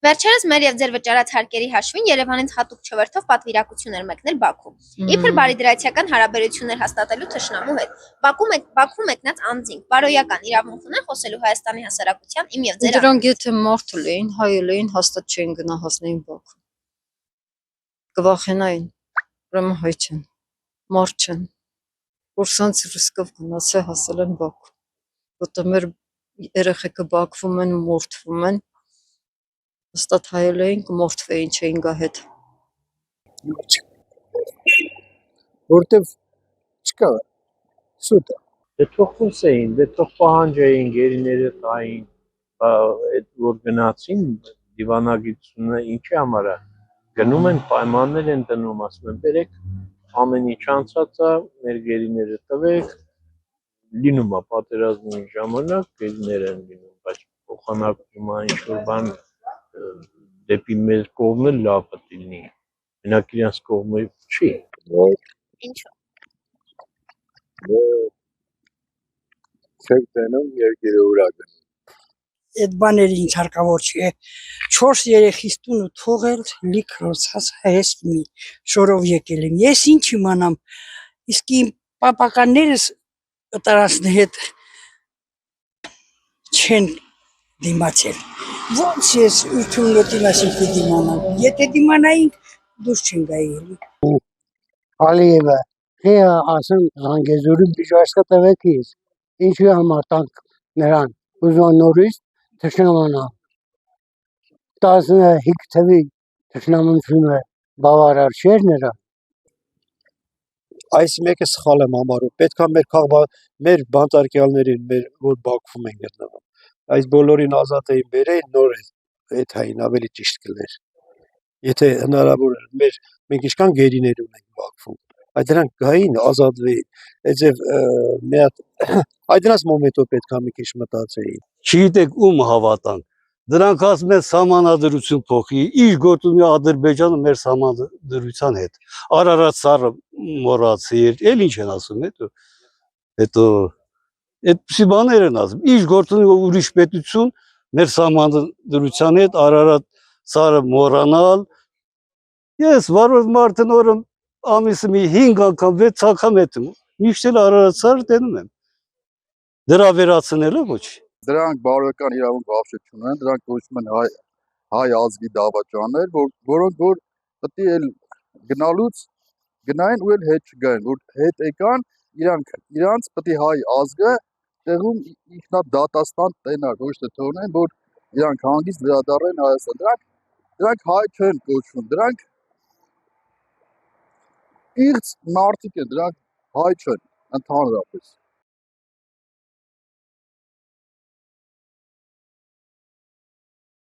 Վերջերս մեր եւ ձեր վճարած հարկերի հաշվին Երևանից հատուկ չվերթով պատվիրակություն էր մեկնել Բաքու։ Իբր բարիդրացիական հարաբերություններ հաստատելու թշնամու հետ։ Բաքու մեկնած անձինք բարոյական իրավունք ունեն խոսելու Հայաստանի հասարակության իմ եւ ձեր։ Դրանք եթե մարդ լինեին, հայ լինեին, հաստատ չէին գնա հասնեին Բաքու։ Կվախենային, ուրեմն հայ չեն, մարդ չեն, որ սանց ռիսկով գնացել հասել են Բաքու։ Որտեղ մեր երեխեքը բաքվում են, մորթվում են, հաստատ հայել էին, կմորթվեին, չէին գա հետ։ Որտև չկա սուտ է։ Դե թող խոսեին, դե թող պահանջեին, գերիները տային, այդ որ գնացին դիվանագիտությունը ինչի համար է, գնում են պայմաններ են դնում, ասում են բերեք ամեն ինչ անցած է, մեր գերիները տվեք, լինում է պատերազմի ժամանակ գերիներ են լինում, բայց փոխանակումը ինչ-որ բան դեպի մեր կողմը լավ պետք լինի, մենակ իրենց կողմը չի։ Ինչու՞։ Չեք տենում երկիրը ուրա գնում։ Այդ բաները ինձ հարկավոր չի։ 4 երեխիս տունը թողել, լիք ռոցած հայես մի շորով եկել եմ։ Ես ինչ իմանամ, իսկ իմ պապականներս տարածքն հետ չեն դիմացել։ Ոնց ես 87-ի մասին կդիմանամ։ Եթե դիմանայինք, դուրս չեն գայելի։ Ալիևը, թե ասում Զանգեզուրի բիժարսկա տվեք ես, ինչի համար տանք նրան, ուզման նորից թշնամանա, 15 թվի թշնամանությունը բավարար չէր նրա։ Այս մեկը սխալ եմ համարում, պետք է մեր բանտարկյալներին, որ Բաքվում են գտնվում, այս բոլորին ազատ էին բերեին, նոր այդ հային ավելի ճիշտ կլներ։ Եթե հնարավոր էր, մենք ինչքան գերիներ ունենք Բաքվում, այդ դրանք գային, ազատվեին, այդ դրանց մոմենտով պետք է մի քիչ մտածեին։ Չգիտեք ում հավատանք, դրանք ասում են սահմանադրություն փոխի, ինչ գործում է Ադրբեջանը մեր սահմանադրության հետ, Արարատ սարը մոռացիր, էլ ինչ են ասում, հետո այդպիսի բաներ են ասում, ինչ գործում է ուրիշ պետություն մեր սահմանադրության հետ, Արարատ սարը մոռանալ, ես վարորդ մարդն օրը ամիսը մի 5 անգամ 6 անգամ հետում, միշտ էլ Արարատ սարը տենում եմ, դրա վերացնելը ոչ։ Դրանք բարոյական իրավունք բավարար չունեն, դրանք կոչվում են հայ ազգի դավաճաններ, որոնք որ պետք է գնալուց գնային ու էլ հետ չգային, որ հետ եկան, իրանց պետք է հայ ազգը տեղում ինքնադատաստան տենար, ոչ թե թողնեն, որ իրանք հանգիստ վերադառնային Հայաստան։ Դրանք հայ չեն կոչվում, դրանք իղձ մարդիկ են, դրանք հայ չեն ընդհանրապես։